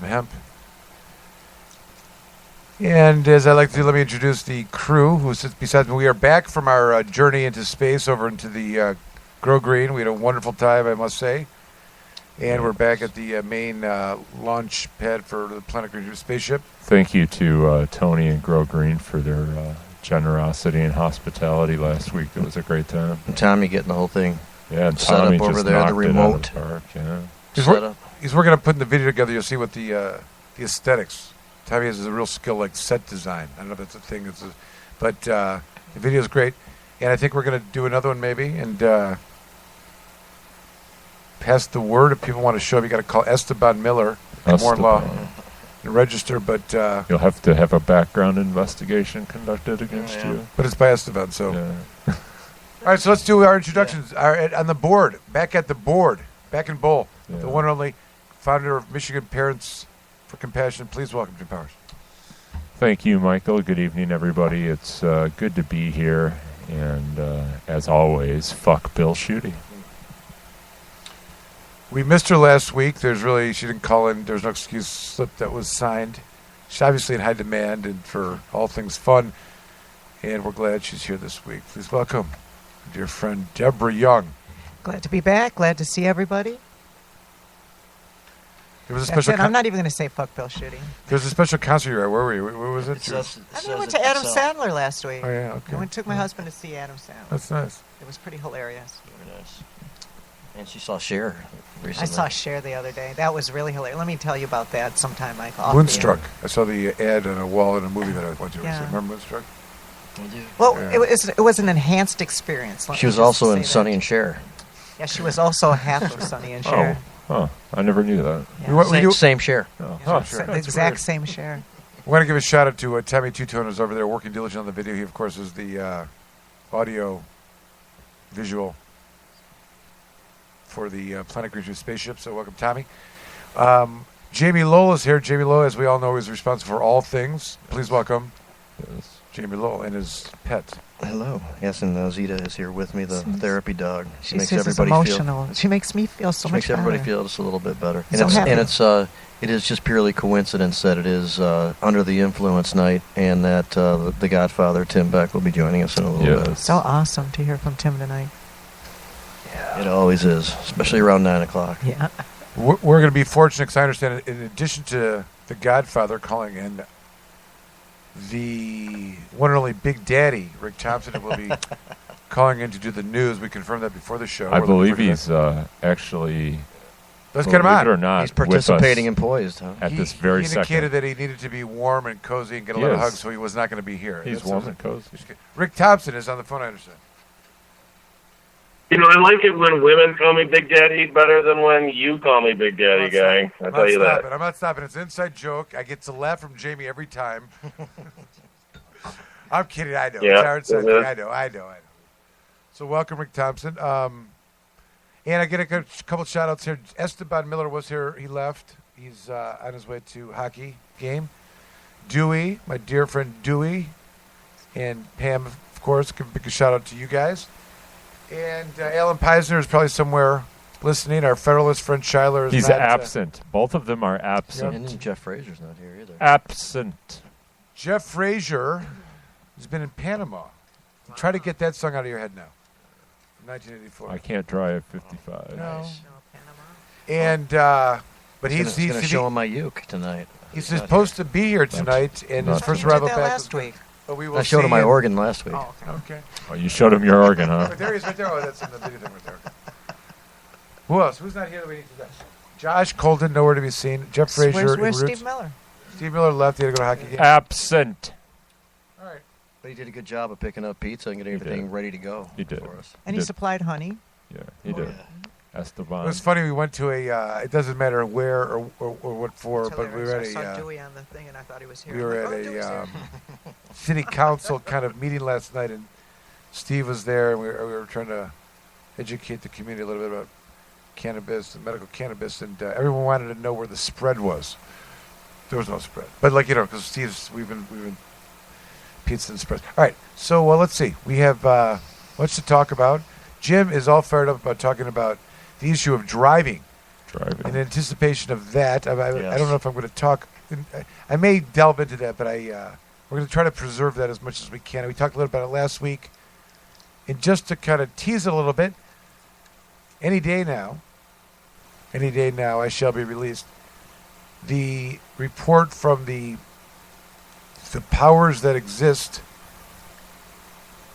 hemp. And as I like to do, let me introduce the crew who sits beside me. We are back from our journey into space over into the Grow Green. We had a wonderful time, I must say. And we're back at the main launch pad for the Planet Green spaceship. Thank you to Tony and Grow Green for their generosity and hospitality last week. It was a great time. And Tommy getting the whole thing and set up over there, the remote. He's working on putting the video together. You'll see what the aesthetics. Tommy has a real skill like set design. I don't know if that's a thing. But the video is great. And I think we're going to do another one maybe. And pass the word if people want to show up. You got to call Esteban Miller, More-in-Law, and register. But you'll have to have a background investigation conducted against you. But it's by Esteban, so. Yeah. All right, so let's do our introductions. On the board, back at the board, back in Bull, the one and only founder of Michigan Parents for Compassion. Please welcome Jim Powers. Thank you, Michael. Good evening, everybody. It's good to be here. And as always, fuck Bill Schuette. We missed her last week. She didn't call in. There was no excuse slip that was signed. She's obviously in high demand and for all things fun. And we're glad she's here this week. Please welcome dear friend Deborah Young. Glad to be back. Glad to see everybody. There was a special. I'm not even going to say fuck Bill Schuette. There was a special concert you were at. Where were you? Where was it? I went to Adam Sandler last week. Oh yeah, okay. I took my husband to see Adam Sandler. That's nice. It was pretty hilarious. Very nice. And she saw Cher recently. I saw Cher the other day. That was really hilarious. Let me tell you about that sometime, Michael. Moonstruck. I saw the ad on a wall in a movie that I went to. Remember Moonstruck? Well, it was an enhanced experience. She was also in Sonny and Cher. Yeah, she was also half of Sonny and Cher. Oh, I never knew that. Yeah. Same Cher. The exact same Cher. We want to give a shout out to Tommy Two-Tone, who's over there working diligently on the video. He, of course, is the audio visual for the Planet Green spaceship. So welcome, Tommy. Jamie Lowell is here. Jamie Lowell, as we all know, is responsible for all things. Please welcome Jamie Lowell and his pet. Hello. Yes, and Zita is here with me, the therapy dog. She makes everybody emotional. She makes me feel so much better. She makes everybody feel just a little bit better. It is just purely coincidence that it is Under the Influence night and that the Godfather, Tim Beck, will be joining us in a little bit. So awesome to hear from Tim tonight. Yeah. It always is, especially around 9 o'clock. Yeah. We're going to be fortunate, because I understand, in addition to the Godfather calling in, the one and only Big Daddy, Rick Thompson, will be calling in to do the news. We confirmed that before the show. I believe he's actually... Let's get him on. Or not, he's participating in Poised, huh? At this very second. He indicated that he needed to be warm and cozy and get a lot of hugs, so he was not going to be here. He's warm and cozy. Rick Thompson is on the phone, I understand. You know, I like it when women call me Big Daddy better than when you call me Big Daddy, gang. I'll tell you that. I'm not stopping. It's an inside joke. I get to laugh from Jamie every time. I'm kidding. I know. Yeah, it's our inside thing. I know. So welcome, Rick Thompson. And I get a couple shout-outs here. Esteban Miller was here. He left. He's on his way to hockey game. Dewey, my dear friend Dewey, and Pam, of course. Give a big shout-out to you guys. And Alan Peisner is probably somewhere listening. Our Federalist friend Schuyler is He's not, absent. Both of them are absent. And Jeff Frazier's not here either. Absent. Jeff Frazier has been in Panama. Try to get that song out of your head now. 1984. I can't drive 55. No. And but he's going to show him my uke tonight. He's supposed to be here tonight, and his first arrival back last week. But we will I showed him my organ last week. Oh, okay. Oh, you showed him your organ, huh? There he is, right there. Oh, that's in the video thing right there. Who else? Who's not here that we need to know? Josh Colton, nowhere to be seen. Jeff Frazier. Where's Steve Miller? Steve Miller left. He had to go to hockey game. Absent. All right. But he did a good job of picking up pizza and getting everything ready to go. He did. For us. And he supplied honey. Yeah, he did. Yeah. Esteban. It was funny. We went to a. It doesn't matter where or what for, but we were at I saw Dewey on the thing, and I thought he was here. We were at a city council kind of meeting last night, and Steve was there, and we were trying to educate the community a little bit about cannabis and medical cannabis, and everyone wanted to know where the spread was. There was no spread, but because Steve's we've been pizza and spreads. All right, so let's see. We have much to talk about. Jim is all fired up about talking about the issue of driving driving. in anticipation of that, I Yes. don't know if I'm going to talk. I may delve into that, but we're going to try to preserve that as much as we can. We talked a little about it last week. And just to kind of tease it a little bit, any day now, I shall be released. The report from the powers that exist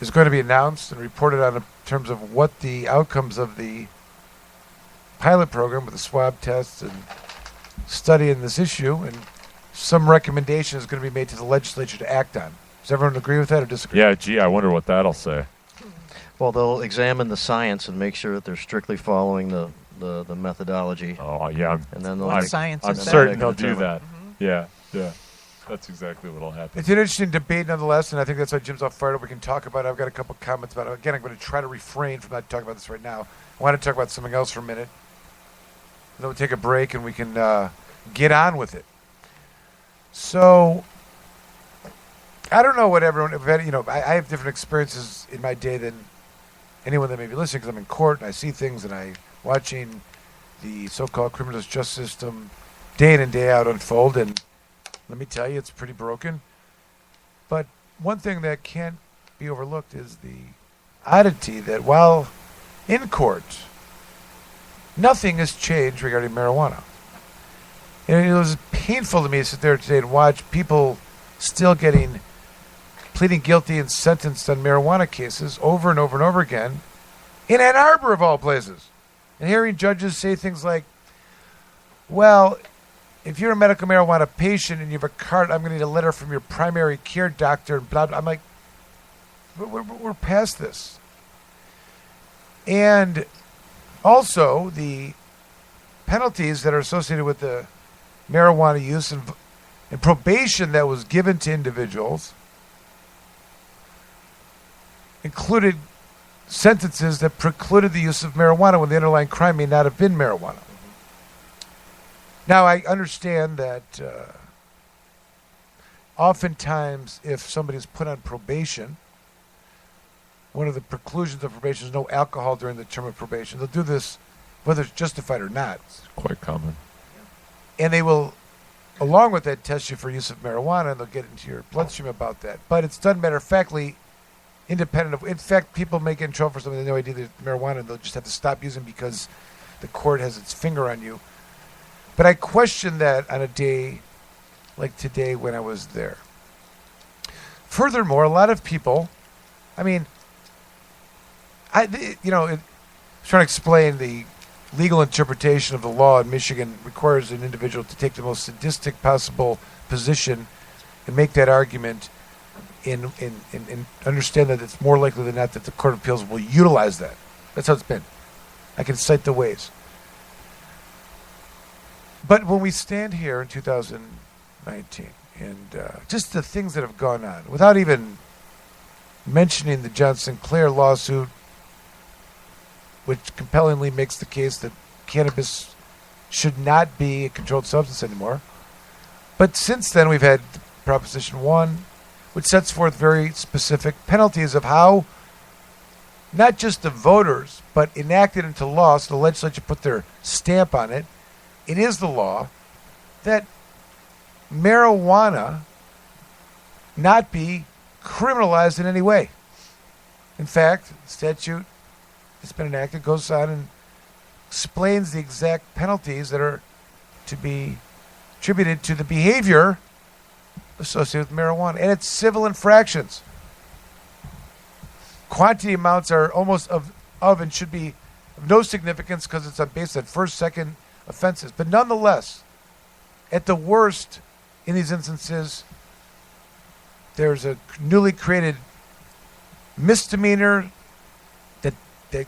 is going to be announced and reported on in terms of what the outcomes of the pilot program with the swab tests and studying this issue, and some recommendation is going to be made to the legislature to act on. Does everyone agree with that or disagree? Yeah, gee, I wonder what that'll say. Well, they'll examine the science and make sure that they're strictly following the methodology. Oh, yeah, And then they'll What make- science I'm is that? certain they'll do Determine. that. Yeah. That's exactly what'll happen. It's an interesting debate nonetheless, and I think that's why Jim's all fired up. We can talk about it. I've got a couple comments about it. Again, I'm going to try to refrain from not talking about this right now. I want to talk about something else for a minute. Then we'll take a break and we can get on with it. So, I don't know what everyone, I have different experiences in my day than anyone that may be listening because I'm in court and I see things and I'm watching the so-called criminal justice system day in and day out unfold, and let me tell you, it's pretty broken. But one thing that can't be overlooked is the oddity that while in court, nothing has changed regarding marijuana. And it was painful to me to sit there today and watch people still pleading guilty and sentenced on marijuana cases over and over and over again in Ann Arbor, of all places. And hearing judges say things like, well, if you're a medical marijuana patient and you have a card, I'm going to need a letter from your primary care doctor. And blah, blah. I'm like, we're past this. And also the penalties that are associated with the marijuana use and probation that was given to individuals included sentences that precluded the use of marijuana when the underlying crime may not have been marijuana. Now, I understand that oftentimes if somebody is put on probation, one of the preclusions of probation is no alcohol during the term of probation. They'll do this whether it's justified or not. It's quite common. And they will, along with that, test you for use of marijuana, and they'll get into your bloodstream about that. But it's done matter-of-factly, independent of... In fact, people may get in trouble for something they have no idea that marijuana, and they'll just have to stop using because the court has its finger on you. But I question that on a day like today when I was there. Furthermore, a lot of people, I'm trying to explain the legal interpretation of the law in Michigan requires an individual to take the most sadistic possible position and make that argument and understand that it's more likely than not that the Court of Appeals will utilize that. That's how it's been. I can cite the ways. But when we stand here in 2019 and just the things that have gone on, without even mentioning the John Sinclair lawsuit, which compellingly makes the case that cannabis should not be a controlled substance anymore. But since then, we've had Proposition 1, which sets forth very specific penalties of how not just the voters, but enacted into law, so the legislature put their stamp on it. It is the law that marijuana not be criminalized in any way. In fact, the statute that's been enacted goes on and explains the exact penalties that are to be attributed to the behavior associated with marijuana. And it's civil infractions. Quantity amounts are almost of and should be of no significance because it's based on first, second offenses. But nonetheless, at the worst, in these instances, there's a newly created misdemeanor that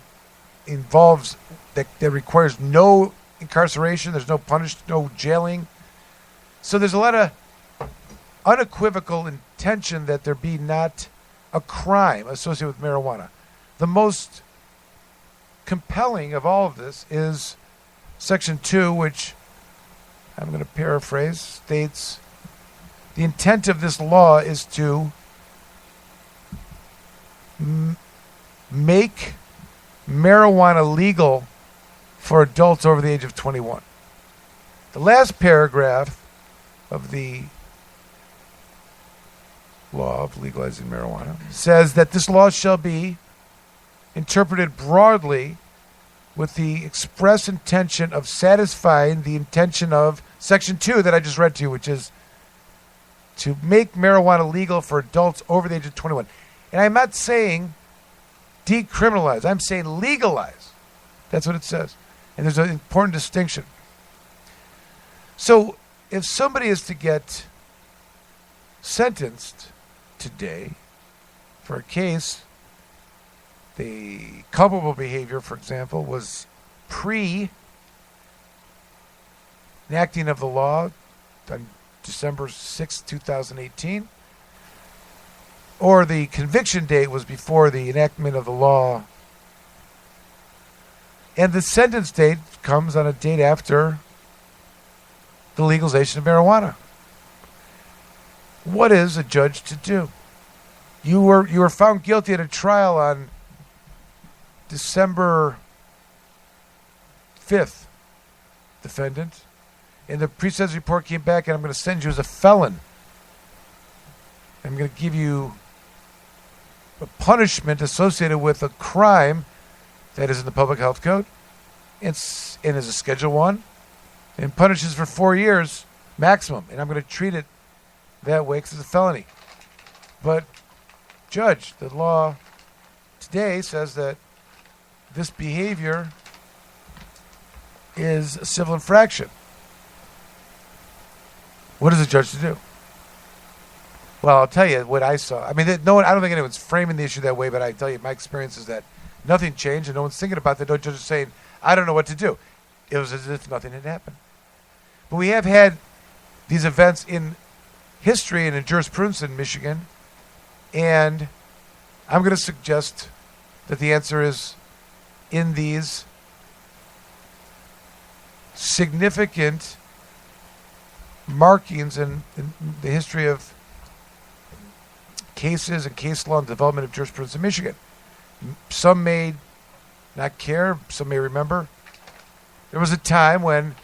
involves that requires no incarceration. There's no no jailing. So there's a lot of unequivocal intention that there be not a crime associated with marijuana. The most compelling of all of this is Section 2, which I'm going to paraphrase, states, the intent of this law is to make marijuana legal for adults over the age of 21. The last paragraph of the law of legalizing marijuana says that this law shall be interpreted broadly with the express intention of satisfying the intention of Section 2 that I just read to you, which is to make marijuana legal for adults over the age of 21. And I'm not saying decriminalize. I'm saying legalize. That's what it says. And there's an important distinction. So if somebody is to get sentenced today for a case, the culpable behavior, for example, was pre-enacting of the law on December 6, 2018, or the conviction date was before the enactment of the law, and the sentence date comes on a date after the legalization of marijuana. What is a judge to do? You were found guilty at a trial on December 5th, defendant, and the pre-sentence report came back, and I'm going to send you as a felon. I'm going to give you a punishment associated with a crime that is in the Public Health Code. It's and is a Schedule 1 and punishes for 4 years maximum. And I'm going to treat it that way because it's a felony. But, Judge, the law today says that this behavior is a civil infraction. What is a judge to do? Well, I'll tell you what I saw. I mean, I don't think anyone's framing the issue that way, but I tell you, my experience is that nothing changed and no one's thinking about that. No judge is saying, I don't know what to do. It was as if nothing had happened. But we have had these events in history and in jurisprudence in Michigan, and I'm going to suggest that the answer is in these significant markings in the history of cases and case law and development of jurisprudence in Michigan. Some may not care, some may remember. There was a time when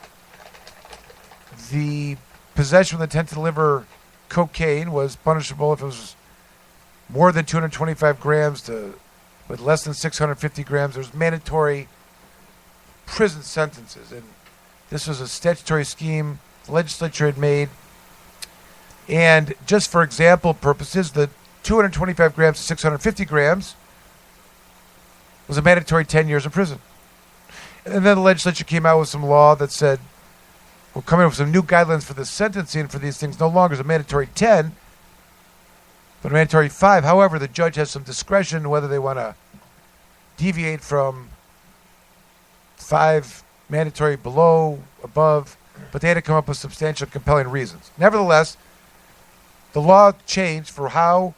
the possession with intent to deliver cocaine was punishable if it was more than 225 grams with less than 650 grams. There was mandatory prison sentences, and this was a statutory scheme the legislature had made. And just for example purposes, the 225 grams to 650 grams was a mandatory 10 years in prison. And then the legislature came out with some law that said, we're coming up with some new guidelines for the sentencing for these things. No longer is a mandatory 10, but a mandatory 5. However, the judge has some discretion whether they want to deviate from 5 mandatory below, above, but they had to come up with substantial, compelling reasons. Nevertheless, the law changed for how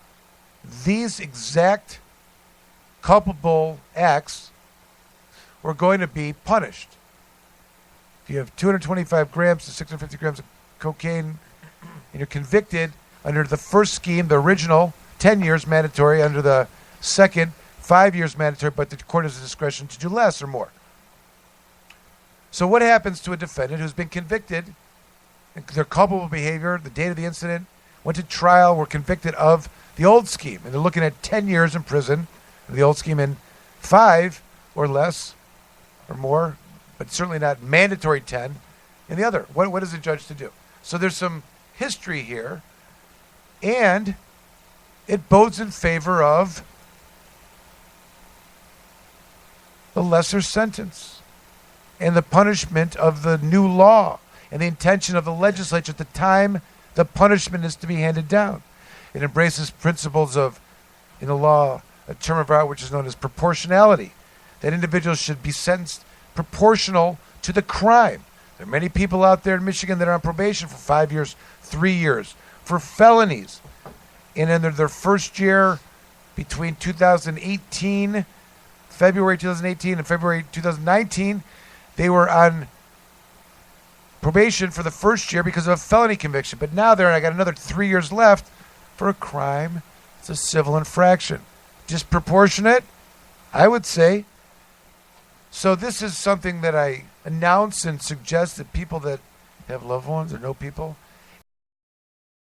these exact culpable acts were going to be punished. If you have 225 grams to 650 grams of cocaine and you're convicted under the first scheme, the original 10 years mandatory, under the second 5 years mandatory, but the court has the discretion to do less or more. So what happens to a defendant who's been convicted, their culpable behavior, the date of the incident, went to trial, were convicted of the old scheme, and they're looking at 10 years in prison, the old scheme, and 5 or less or more, but certainly not mandatory 10 in the other. What is the judge to do? So there's some history here, and it bodes in favor of the lesser sentence and the punishment of the new law and the intention of the legislature at the time the punishment is to be handed down. It embraces principles of, in the law, a term of art which is known as proportionality, that individuals should be sentenced proportional to the crime. There are many people out there in Michigan that are on probation for 5 years, 3 years, for felonies. And in their first year, between 2018, February 2018 and February 2019, they were on probation for the first year because of a felony conviction. But now I got another 3 years left for a crime. It's a civil infraction. Disproportionate? I would say So this is something that I announce and suggest that people that have loved ones or know people